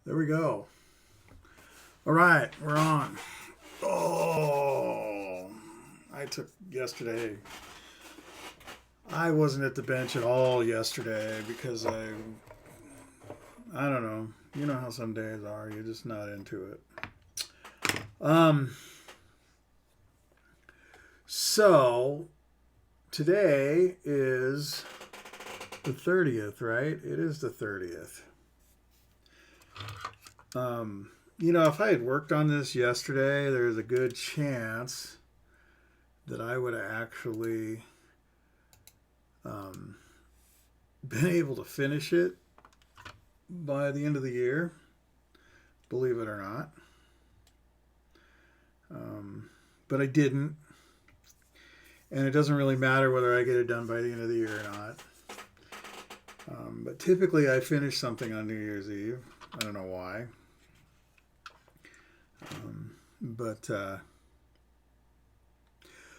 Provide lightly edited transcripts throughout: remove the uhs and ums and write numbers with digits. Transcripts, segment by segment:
There we go. All right, we're on. Oh, I took yesterday. I wasn't at the bench at all yesterday because I don't know. You know how some days are. You're just not into it. Um. So today is the 30th, right? It is the 30th. If I had worked on this yesterday, there's a good chance that I would have actually um, been able to finish it by the end of the year, believe it or not. But I didn't. And it doesn't really matter whether I get it done by the end of the year or not. But typically I finish something on New Year's Eve. I don't know why. But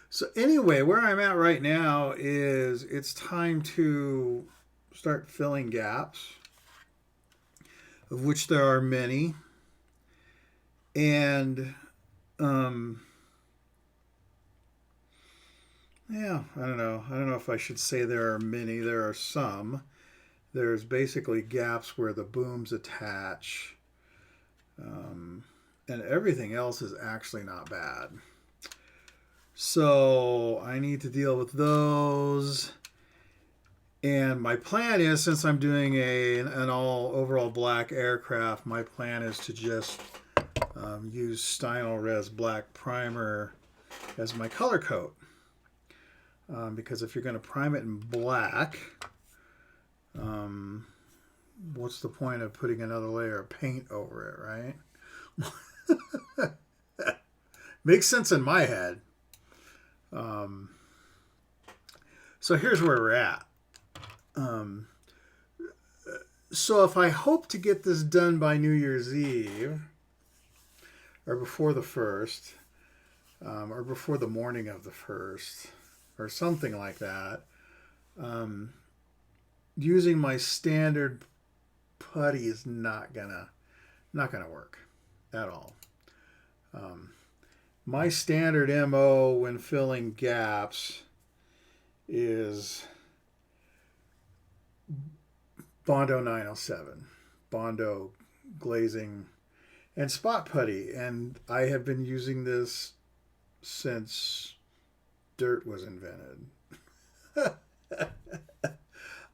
so anyway, where I'm at right now is it's time to start filling gaps, of which there are many. And yeah, I don't know. I don't know if I should say there are many. There are some. There's basically gaps where the booms attach, um, and everything else is actually not bad. So I need to deal with those. And my plan is, since I'm doing an all overall black aircraft, my plan is to just use StylRes black primer as my color coat. Because if you're going to prime it in black, what's the point of putting another layer of paint over it, right? Makes sense in my head. So here's where we're at. So if I hope to get this done by New Year's Eve, or before the 1st, or before the morning of the 1st, or something like that, using my standard putty is not gonna work at all. My standard MO when filling gaps is Bondo 907, Bondo glazing, and spot putty, and I have been using this since dirt was invented.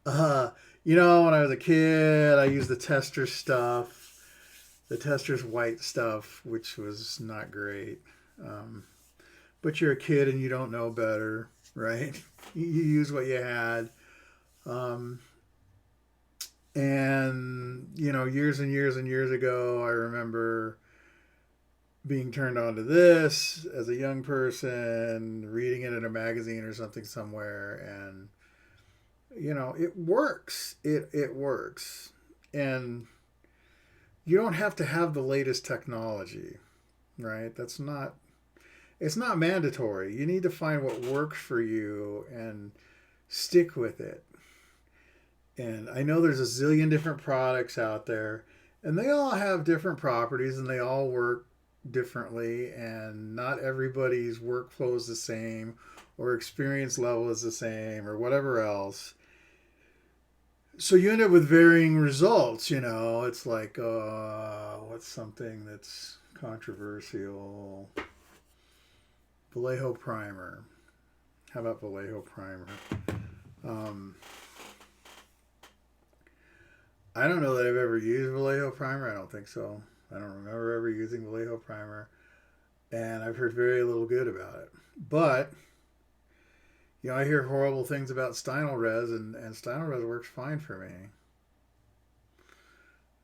When I was a kid, I used the tester stuff, the tester's white stuff, which was not great. But you're a kid and you don't know better, right? You use what you had. And years and years and years ago, I remember being turned on to this as a young person, reading it in a magazine or something somewhere, and it works. It works, and you don't have to have the latest technology, right? It's not mandatory. You need to find what works for you and stick with it. And I know there's a zillion different products out there, and they all have different properties, and they all work differently, and not everybody's workflow is the same, or experience level is the same, or whatever else. So you end up with varying results. It's like, what's something that's controversial? Vallejo primer. How about Vallejo primer? Um, I don't know that I've ever used Vallejo primer. I don't think so. I don't remember ever using Vallejo primer, and I've heard very little good about it. But I hear horrible things about StylRes, and StylRes works fine for me.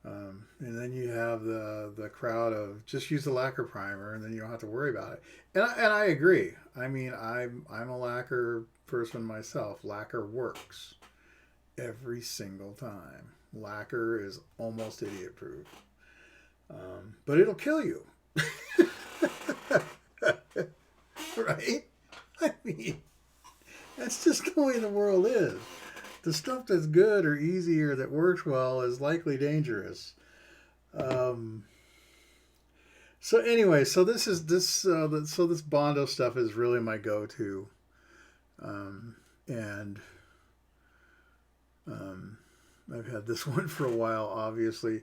And then you have the crowd of just use the lacquer primer, and then you don't have to worry about it. And I agree. I mean, I'm a lacquer person myself. Lacquer works every single time. Lacquer is almost idiot proof, but it'll kill you, right? I mean, that's just the way the world is. The stuff that's good or easy or that works well is likely dangerous. Um, so anyway, so this Bondo stuff is really my go-to, and um, I've had this one for a while, obviously,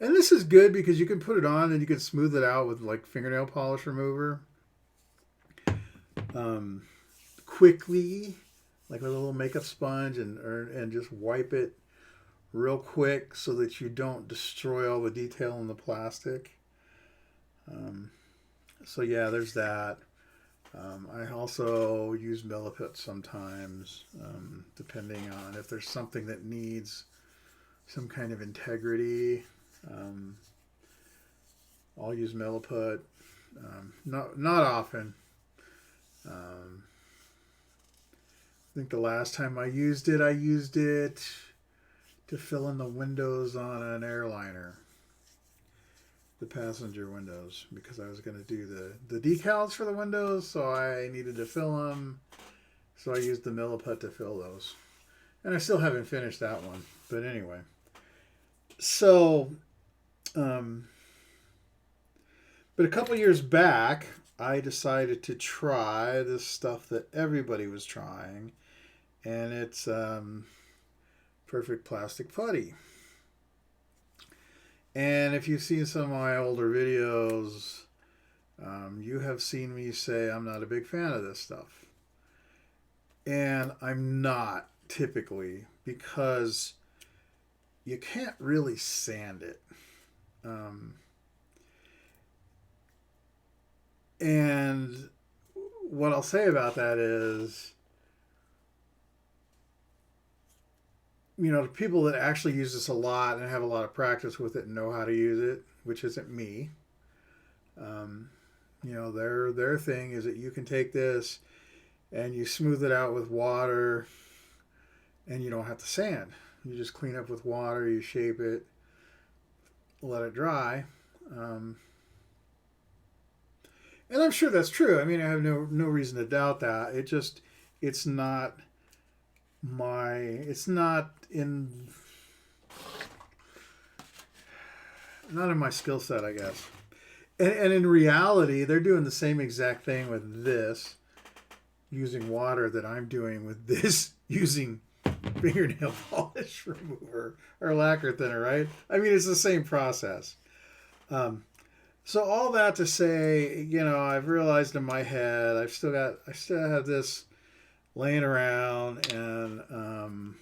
and this is good because you can put it on and you can smooth it out with like fingernail polish remover, um, quickly, like with a little makeup sponge, and just wipe it real quick so that you don't destroy all the detail in the plastic. Um, so yeah, there's that. I also use Milliput sometimes, depending on if there's something that needs some kind of integrity. Um, I'll use Milliput. Not often. Um, I think the last time I used it to fill in the windows on an airliner, the passenger windows, because I was going to do the decals for the windows, so I needed to fill them. So I used the Milliput to fill those. And I still haven't finished that one. But anyway. So, but a couple years back, I decided to try this stuff that everybody was trying. And it's perfect plastic putty. And if you've seen some of my older videos, you have seen me say I'm not a big fan of this stuff. And I'm not typically, because you can't really sand it. And what I'll say about that is, the people that actually use this a lot and have a lot of practice with it and know how to use it, which isn't me. Their thing is that you can take this and you smooth it out with water, and you don't have to sand. You just clean up with water, you shape it, let it dry. And I'm sure that's true. I mean, I have no reason to doubt that. It's not in my skill set, I guess. And in reality, they're doing the same exact thing with this, using water, that I'm doing with this, using fingernail polish remover or lacquer thinner, right? I mean, it's the same process. So all that to say, I've realized in my head, I still have this laying around, and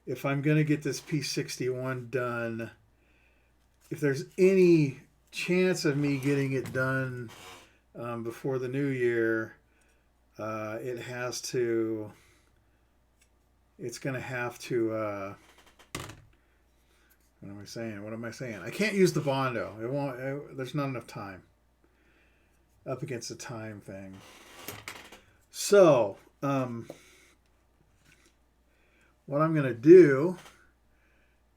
if I'm gonna get this P61 done, if there's any chance of me getting it done before the new year, it's gonna have to. What am I saying? I can't use the Bondo. It won't. There's not enough time. Up against the time thing. So, what I'm gonna do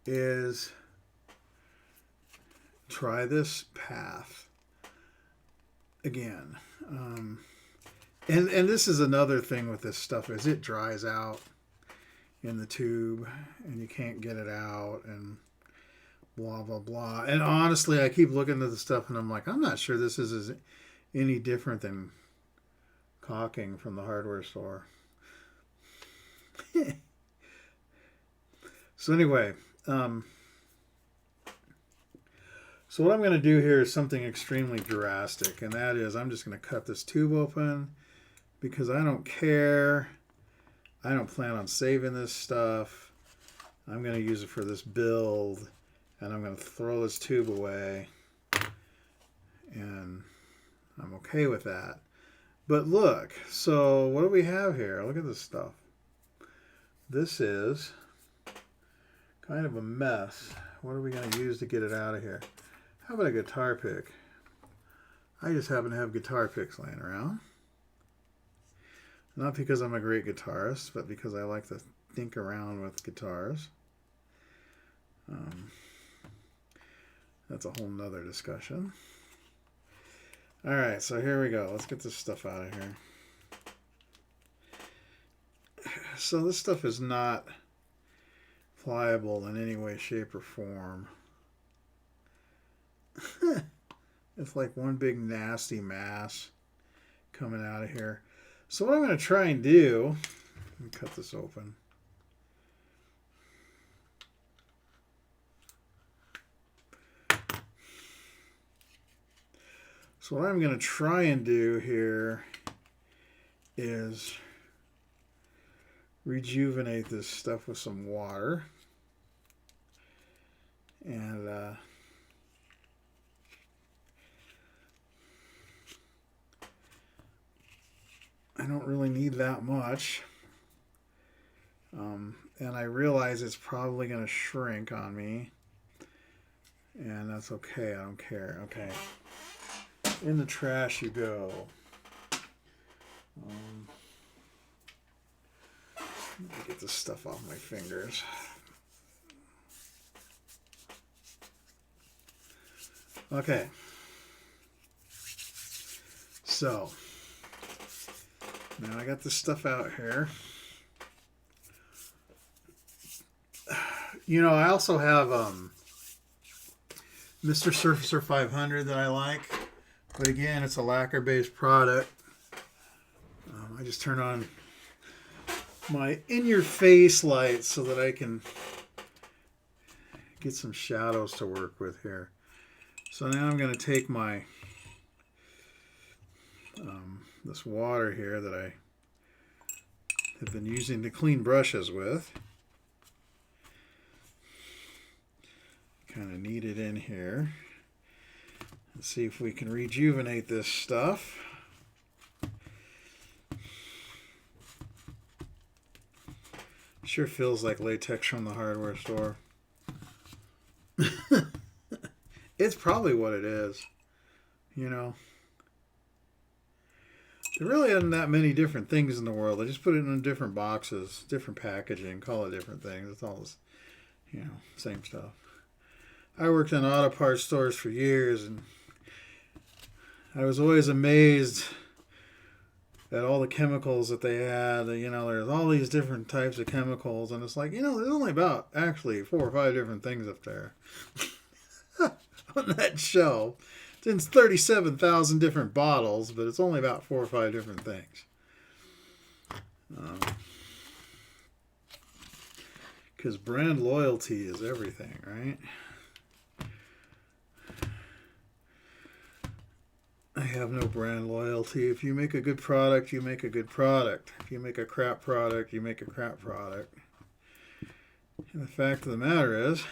is try this path again. And this is another thing with this stuff, is it dries out in the tube and you can't get it out, and blah blah blah. And honestly, I keep looking at the stuff and I'm like, I'm not sure this is any different than caulking from the hardware store. So anyway, so what I'm going to do here is something extremely drastic, and that is I'm just going to cut this tube open, because I don't care. I don't plan on saving this stuff. I'm going to use it for this build, and I'm going to throw this tube away, and I'm okay with that. But look, so what do we have here? Look at this stuff. This is kind of a mess. What are we going to use to get it out of here? How about a guitar pick? I just happen to have guitar picks laying around. Not because I'm a great guitarist, but because I like to think around with guitars. That's a whole nother discussion. All right, so here we go. Let's get this stuff out of here. So this stuff is not pliable in any way, shape, or form. It's like one big nasty mass coming out of here. So what I'm going to try and do, let me cut this open. So what I'm going to try and do here is rejuvenate this stuff with some water. And I don't really need that much. And I realize it's probably going to shrink on me. And that's okay. I don't care. Okay. In the trash you go. Let me get this stuff off my fingers. Okay. So, now I got this stuff out here. You know, I also have Mr. Surfacer 500 that I like. But again, it's a lacquer-based product. I just turn on my in-your-face light so that I can get some shadows to work with here. So now I'm going to take my this water here that I have been using to clean brushes with. Kind of knead it in here. Let's see if we can rejuvenate this stuff. Sure feels like latex from the hardware store. It's probably what it is, you know. There really isn't that many different things in the world. They just put it in different boxes, different packaging, call it different things. It's all this, you know, same stuff. I worked in auto parts stores for years, and I was always amazed at all the chemicals that they had. You know, there's all these different types of chemicals, and it's like, you know, there's only about actually 4 or 5 different things up there on that shelf. It's in 37,000 different bottles, but it's only about 4 or 5 different things. Because brand loyalty is everything, right? I have no brand loyalty. If you make a good product, you make a good product. If you make a crap product, you make a crap product. And the fact of the matter is,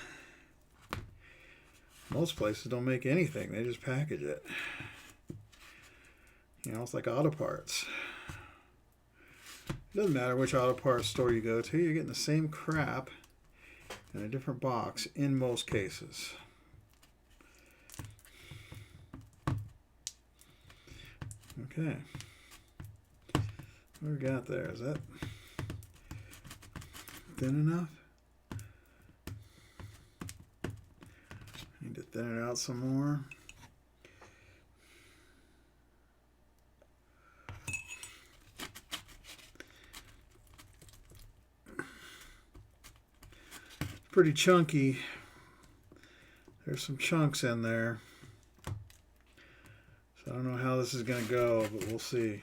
most places don't make anything. They just package it. You know, it's like auto parts. It doesn't matter which auto parts store you go to. You're getting the same crap in a different box in most cases. Okay. What we got there? Is that thin enough? Need to thin it out some more. Pretty chunky. There's some chunks in there. So I don't know how this is going to go, but we'll see.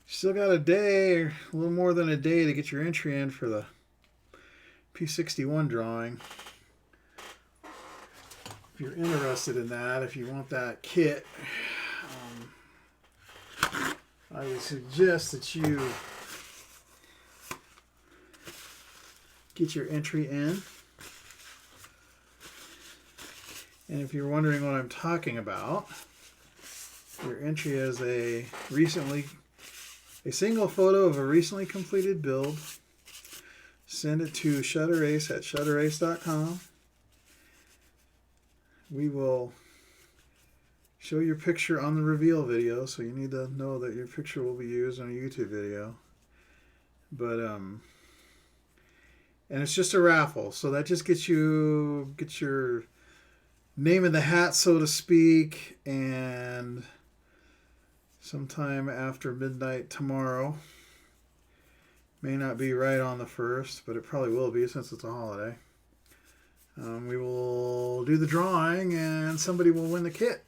Still got a day, or a little more than a day, to get your entry in for the P61 drawing. If you're interested in that, if you want that kit, I would suggest that you get your entry in. And if you're wondering what I'm talking about, your entry is a single photo of a recently completed build. Send it to ShutterAce at ShutterAce.com. We will show your picture on the reveal video, so you need to know that your picture will be used on a YouTube video. But and it's just a raffle, so that just gets your name in the hat, so to speak. And sometime after midnight tomorrow, May not be right on the 1st, but it probably will be since it's a holiday. We will do the drawing and somebody will win the kit.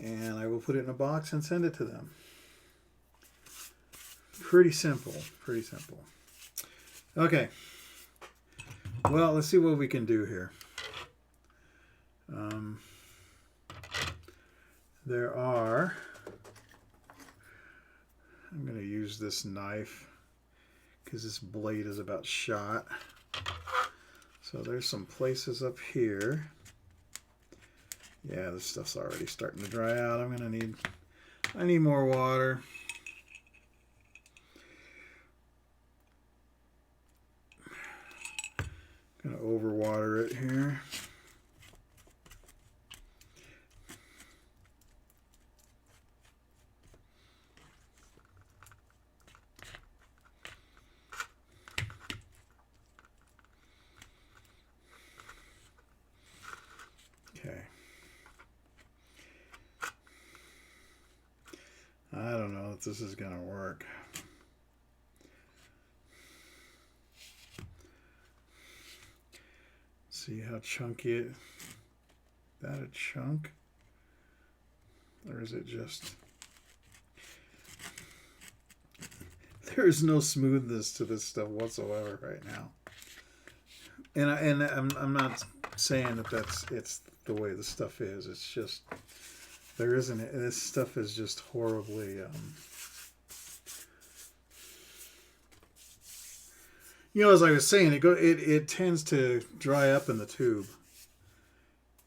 And I will put it in a box and send it to them. Pretty simple. Pretty simple. Okay. Well, let's see what we can do here. There are... I'm going to use this knife because this blade is about shot. So there's some places up here. Yeah, this stuff's already starting to dry out. I need more water. Gonna overwater it here. Okay. I don't know if this is gonna work. See how chunky it is? That a chunk? Or is it just... There is no smoothness to this stuff whatsoever right now. And I'm not saying that it's the way the stuff is. It's just there isn't. This stuff is just horribly. You know, as I was saying, it tends to dry up in the tube.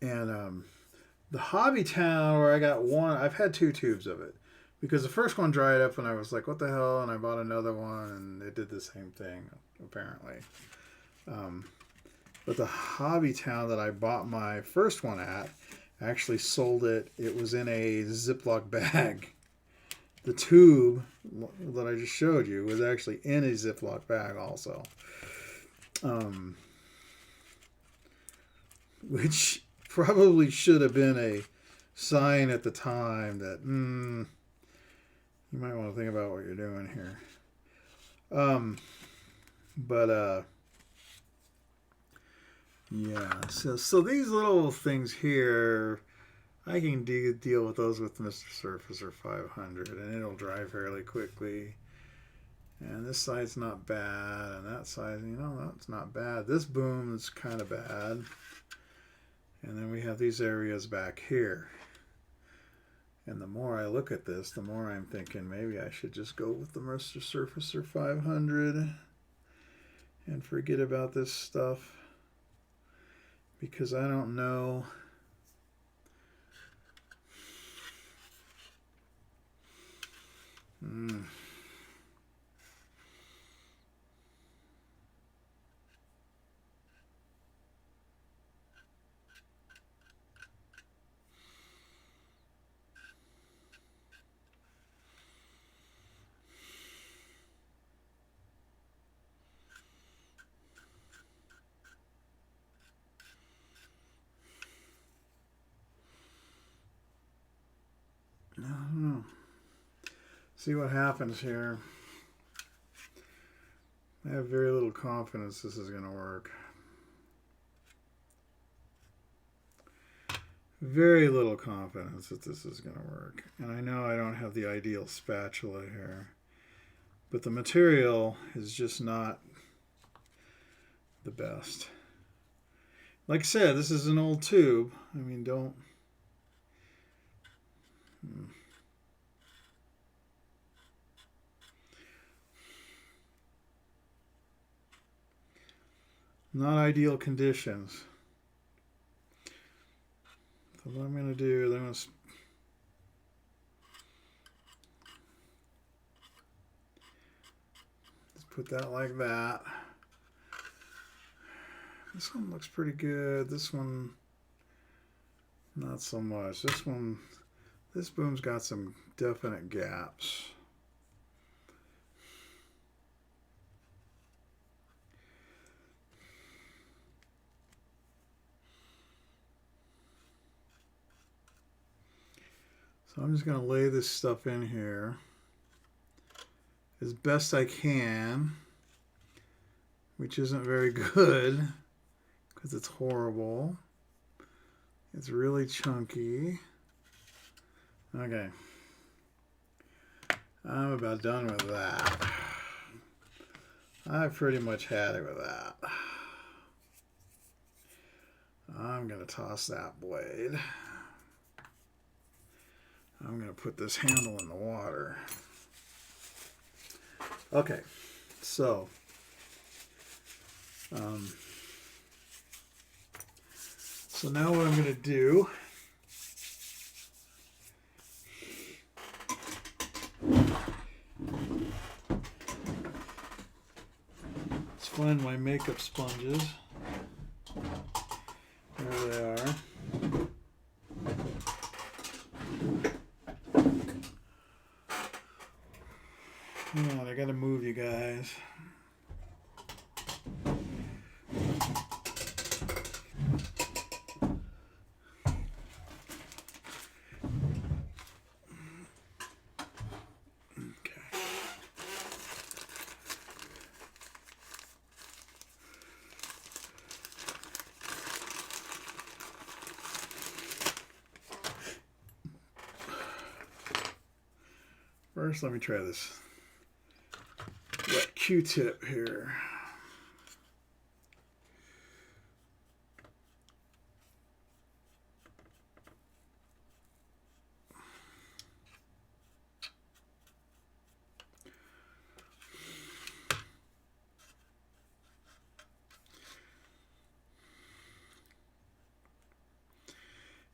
And the Hobby Town where I got one, I've had 2 tubes of it. Because the first one dried up and I was like, what the hell? And I bought another one and it did the same thing, apparently. But the Hobby Town that I bought my first one at actually sold it. It was in a Ziploc bag. The tube that I just showed you was actually in a Ziploc bag also. Which probably should have been a sign at the time that, you might want to think about what you're doing here. Yeah, so these little things here, I can deal with those with Mr. Surfacer 500, and it'll dry fairly quickly. And this side's not bad, and that side, that's not bad. This boom is kind of bad. And then we have these areas back here. And the more I look at this, the more I'm thinking maybe I should just go with the Mr. Surfacer 500 and forget about this stuff. Because I don't know. I don't know. See what happens here. I have very little confidence this is going to work. Very little confidence that this is going to work. And I know I don't have the ideal spatula here. But the material is just not the best. Like I said, this is an old tube. I mean, don't... Not ideal conditions. So what I'm going to do is I'm going to just put that like that. This one looks pretty good. This one, not so much. This one, this boom's got some definite gaps. So I'm just going to lay this stuff in here as best I can, which isn't very good because it's horrible. It's really chunky. Okay. I'm about done with that. I've pretty much had it with that. I'm going to toss that blade. I'm going to put this handle in the water. Okay, so now what I'm going to do is find my makeup sponges. There they are. Hang on, I gotta move you guys. First, let me try this wet Q-tip here.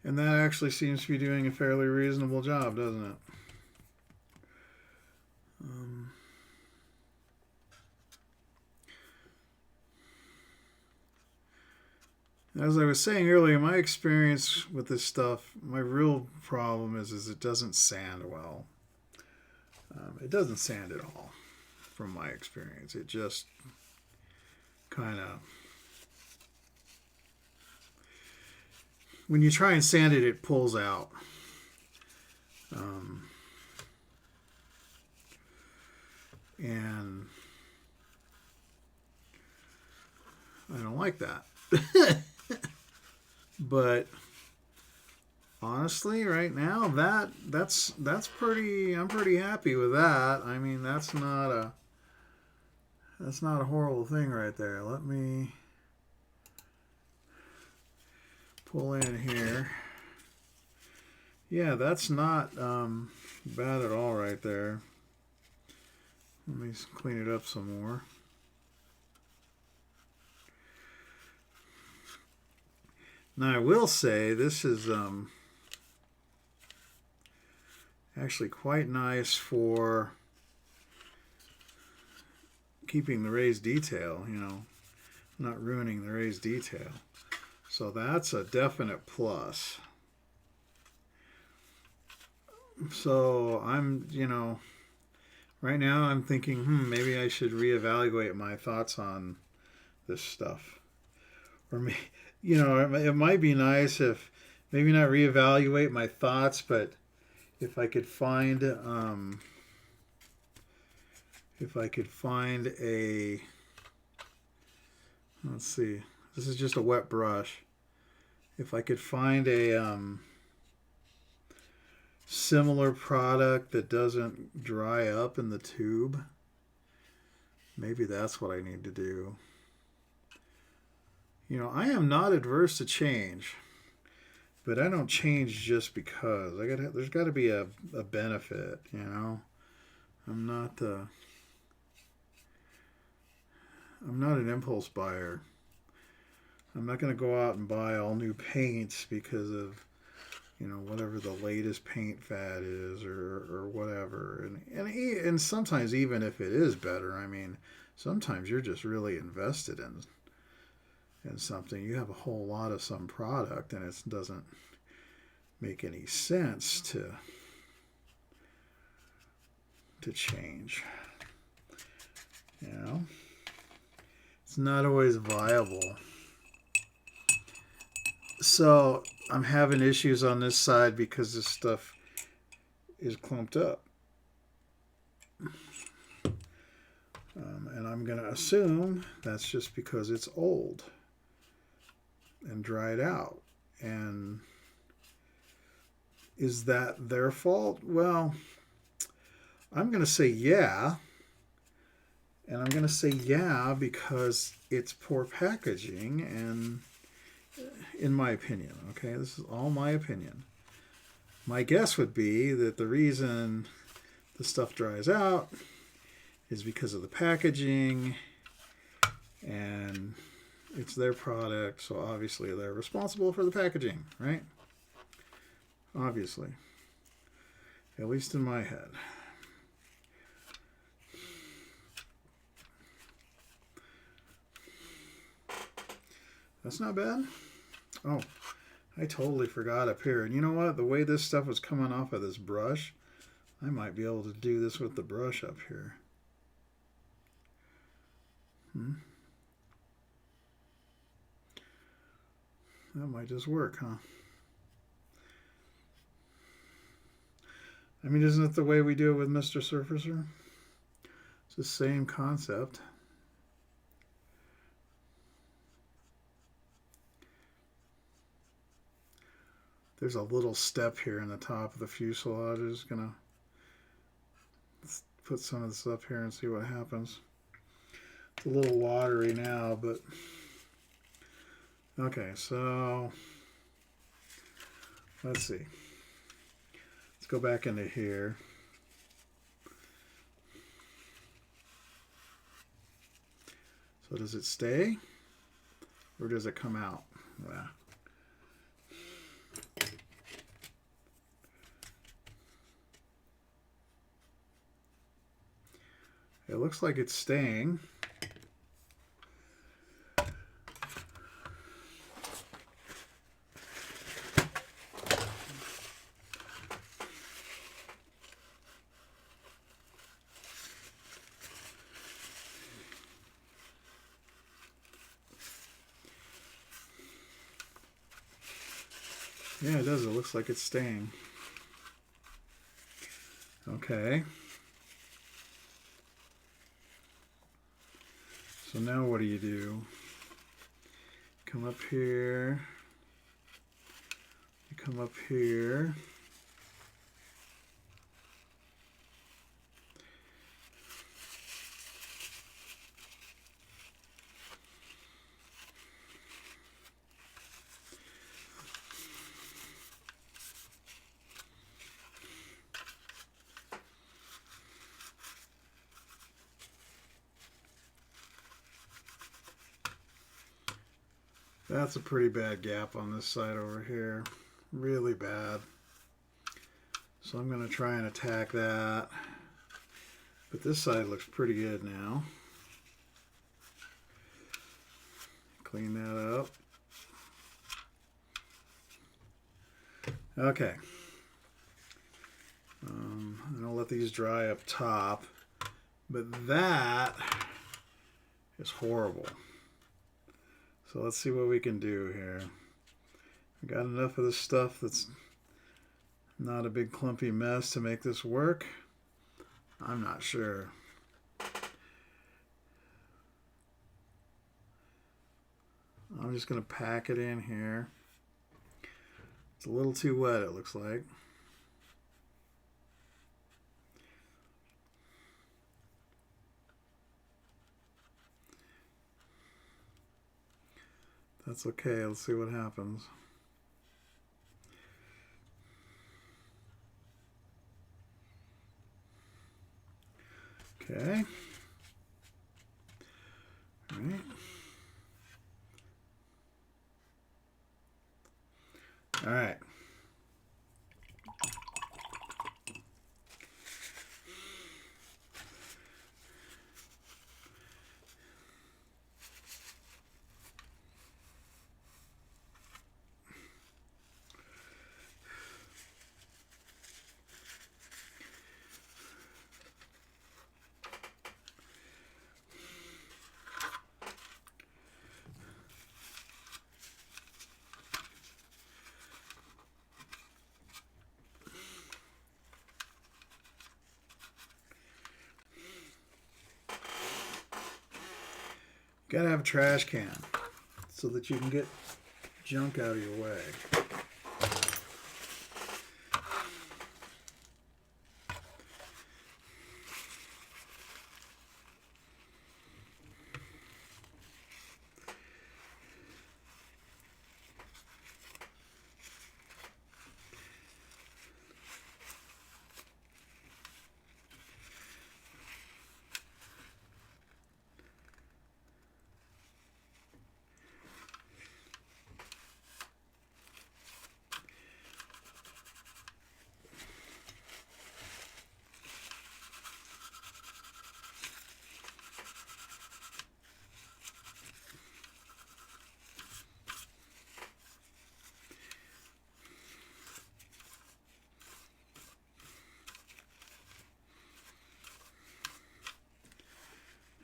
And that actually seems to be doing a fairly reasonable job, doesn't it? As I was saying earlier, my experience with this stuff, my real problem is it doesn't sand well. It doesn't sand at all, from my experience. It just kind of... When you try and sand it, it pulls out. And I don't like that. But honestly, right now, that's pretty. I'm pretty happy with that. I mean, that's not a horrible thing right there. Let me pull in here. Yeah, that's not bad at all right there. Let me clean it up some more. Now, I will say this is actually quite nice for keeping the raised detail, you know, not ruining the raised detail. So that's a definite plus. So I'm, you know, right now I'm thinking, maybe I should reevaluate my thoughts on this stuff. Or maybe, you know, it might be nice if maybe not reevaluate my thoughts, but if I could find a, let's see, this is just a wet brush. If I could find a similar product that doesn't dry up in the tube, maybe that's what I need to do. You know, I am not adverse to change, but I don't change just because. There's got to be a benefit, you know. I'm not an impulse buyer. I'm not going to go out and buy all new paints because of, you know, whatever the latest paint fad is or whatever. And sometimes even if it is better, I mean, sometimes you're just really invested in something. You have a whole lot of some product and it doesn't make any sense to change. You know? It's not always viable. So I'm having issues on this side because this stuff is clumped up. And I'm going to assume that's just because it's old and dried out. And is that their fault? Well, I'm going to say yeah. And I'm going to say yeah because it's poor packaging, and in my opinion, okay, this is all my opinion. My guess would be that the reason the stuff dries out is because of the packaging, and it's their product, so obviously they're responsible for the packaging, right? Obviously. At least in my head. That's not bad. Oh, I totally forgot up here. And you know what? The way this stuff was coming off of this brush, I might be able to do this with the brush up here. That might just work, huh? I mean, isn't it the way we do it with Mr. Surfacer? It's the same concept. There's a little step here in the top of the fuselage. I'm just going to put some of this up here and see what happens. It's a little watery now, but okay, so let's see. Let's go back into here. So does it stay or does it come out? Yeah. It looks like it's staying. Yeah, it does. It looks like it's staying. Okay. So now what do? Come up here. You come up here. That's a pretty bad gap on this side over here. Really bad. So I'm going to try and attack that. But this side looks pretty good now. Clean that up. Okay. I'm going to let these dry up top. But that is horrible. So let's see what we can do here. We got enough of this stuff that's not a big clumpy mess to make this work. I'm not sure. I'm just going to pack it in here. It's a little too wet, it looks like. That's okay. Let's see what happens. Okay. All right. All right. Gotta have a trash can so that you can get junk out of your way.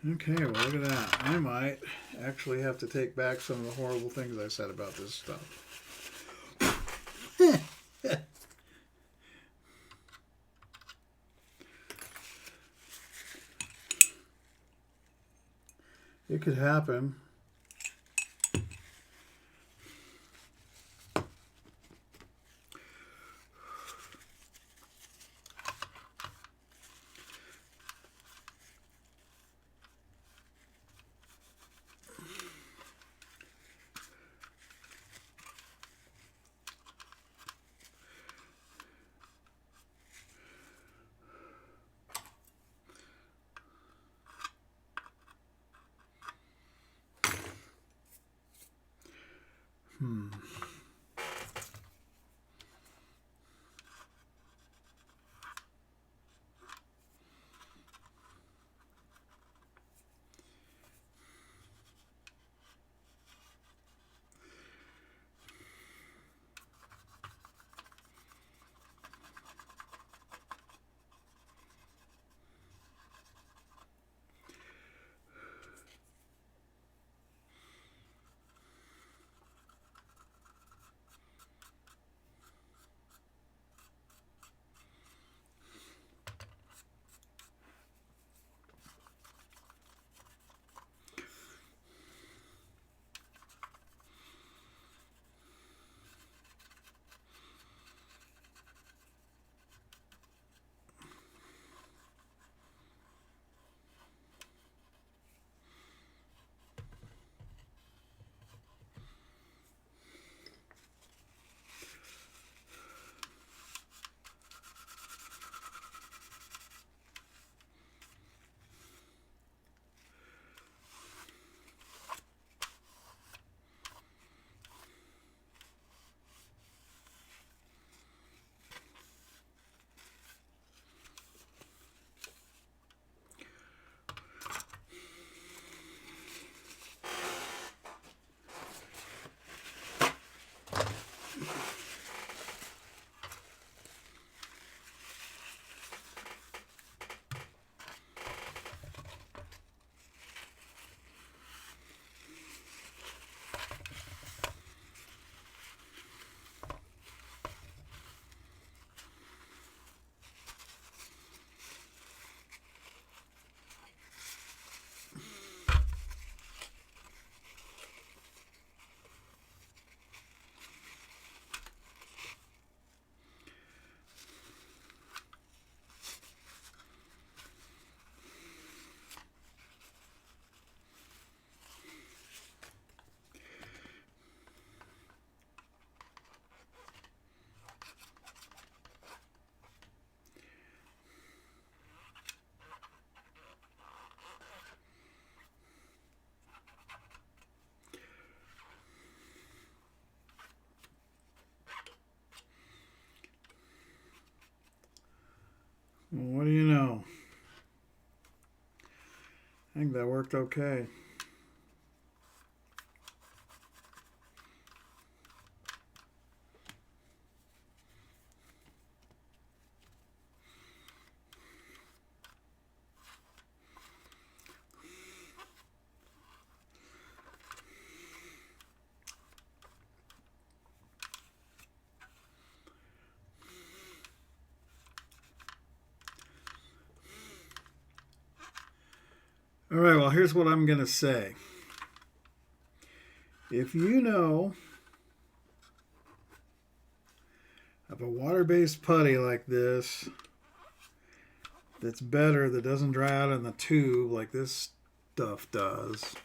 Okay, well, look at that. I might actually have to take back some of the horrible things I said about this stuff. It could happen. Hmm. Well, what do you know? I think that worked okay. All right, well, here's what I'm going to say. If you know of a water-based putty like this that's better, that doesn't dry out in the tube like this stuff does,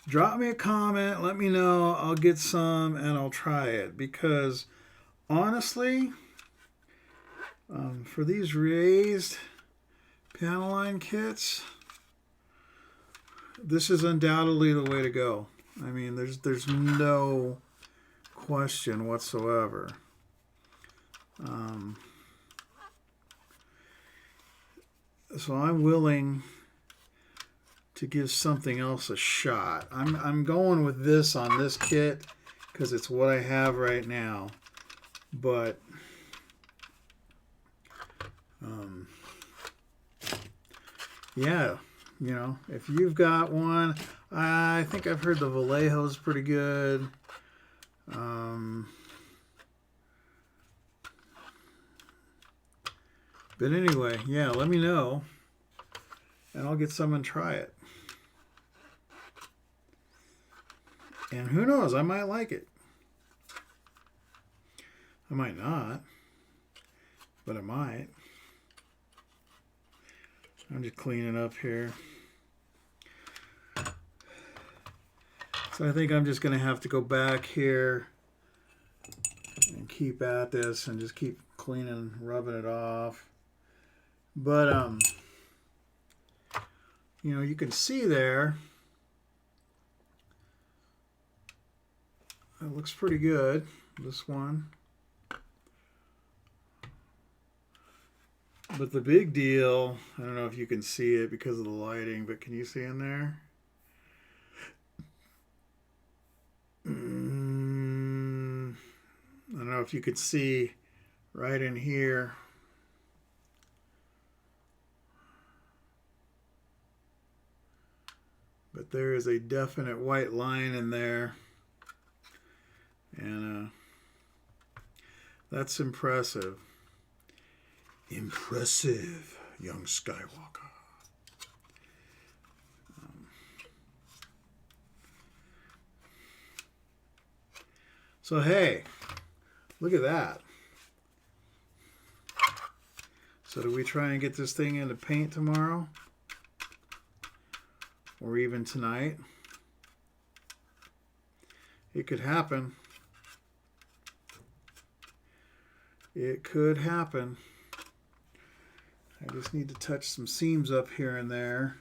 drop me a comment, let me know. I'll get some and I'll try it, because honestly, for these raised panel line kits, this is undoubtedly the way to go. I mean, there's no question whatsoever. So I'm willing to give something else a shot. I'm going with this on this kit because it's what I have right now. But yeah, you know, if you've got one, I think I've heard the Vallejo's pretty good. But anyway, yeah, let me know, and I'll get some and try it. And who knows, I might like it. I might not, but I might. I'm just cleaning up here. So I think I'm just going to have to go back here and keep at this and just keep cleaning, rubbing it off. But, you know, you can see there, it looks pretty good, this one. But the big deal, I don't know if you can see it because of the lighting, but can you see in there? I don't know if you could see right in here. But there is a definite white line in there. And that's impressive. Impressive, young Skywalker. So hey, look at that. So do we try and get this thing into paint tomorrow? Or even tonight? It could happen. It could happen. I just need to touch some seams up here and there.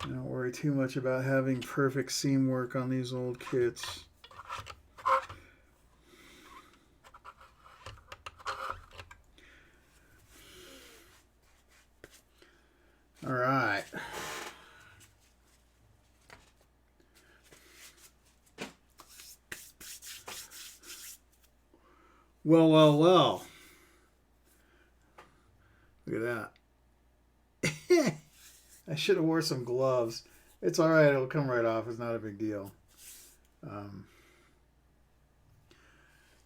Don't worry too much about having perfect seam work on these old kits. All right. Well, well, well. Look at that. I should have wore some gloves. It's all right. It'll come right off. It's not a big deal.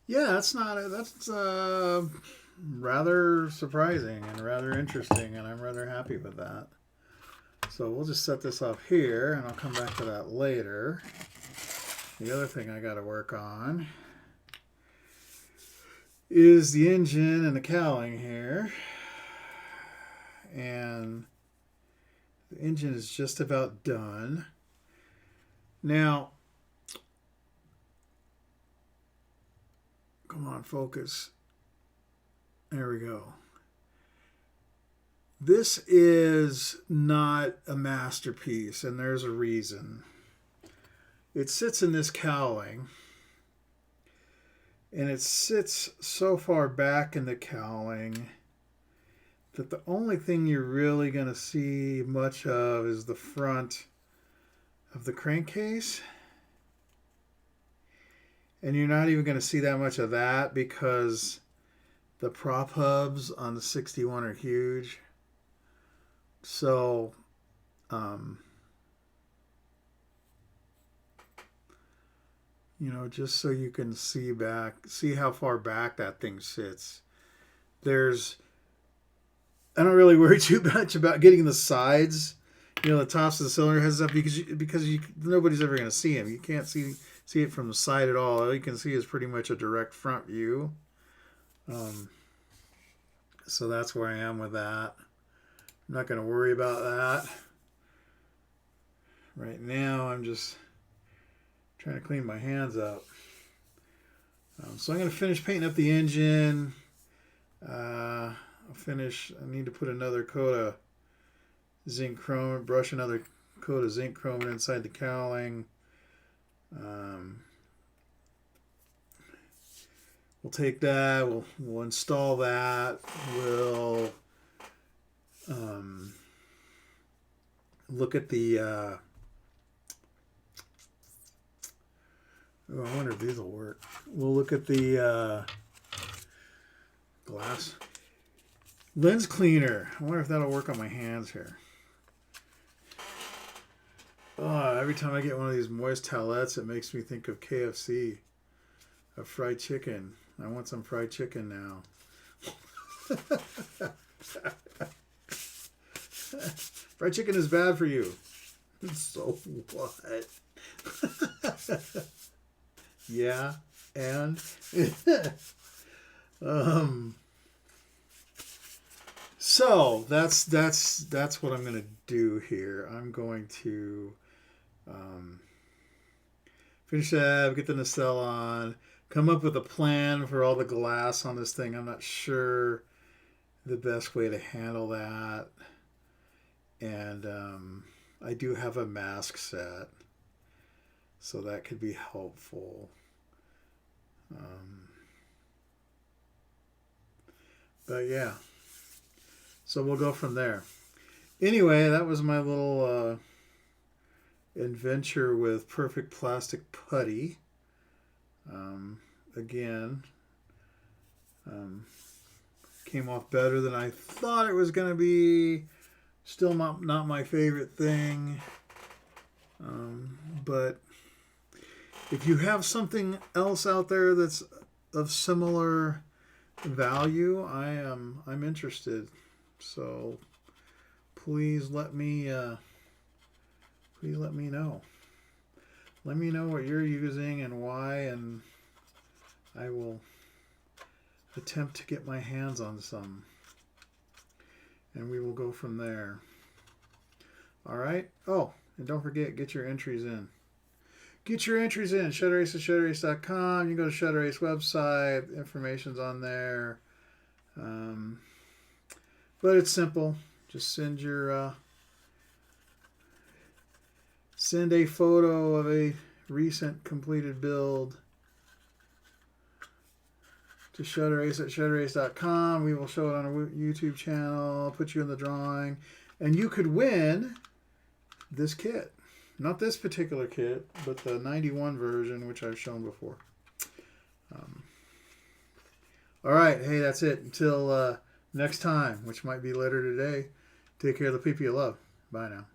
Yeah, that's rather surprising and rather interesting, and I'm rather happy with that. So we'll just set this up here, and I'll come back to that later. The other thing I got to work on is the engine and the cowling here. And the engine is just about done. Now, come on, focus. There we go. This is not a masterpiece, and there's a reason. It sits in this cowling, and it sits so far back in the cowling that the only thing you're really going to see much of is the front of the crankcase. And you're not even going to see that much of that because the prop hubs on the 61 are huge. So, you know, just so you can see how far back that thing sits. There's I don't really worry too much about getting the sides, the tops of the cylinder heads up because nobody's ever going to see them. You can't see it from the side at all. All you can see is pretty much a direct front view. So that's where I am with that. I'm not going to worry about that. Right now, I'm just trying to clean my hands up. So I'm going to finish painting up the engine. I need to put another coat of zinc chrome, brush another coat of zinc chrome inside the cowling. We'll take that, we'll install that, we'll look at the, I wonder if these will work. We'll look at the glass lens cleaner. I wonder if that'll work on my hands here. Oh, every time I get one of these moist towelettes, it makes me think of KFC, of fried chicken. I want some fried chicken now. Fried chicken is bad for you. So what? Yeah, and so that's what I'm going to do here. I'm going to finish that, get the nacelle on, come up with a plan for all the glass on this thing. I'm not sure the best way to handle that. And I do have a mask set, so that could be helpful. But yeah, so we'll go from there. Anyway, that was my little adventure with perfect plastic putty. Again, came off better than I thought it was going to be. Still not my favorite thing. But if you have something else out there that's of similar value, I'm interested. So please let me know. Let me know what you're using and why, and I will attempt to get my hands on some, and we will go from there. All right. Oh, and don't forget, get your entries in. Get your entries in. ShutterAce at ShutterAce.com. You can go to ShutterAce website. Information's on there. But it's simple. Just send a photo of a recent completed build to ShutterAce at ShutterAce.com. We will show it on our YouTube channel, put you in the drawing, and you could win this kit. Not this particular kit, but the 91 version, which I've shown before. All right. Hey, that's it. Until next time, which might be later today. Take care of the people you love. Bye now.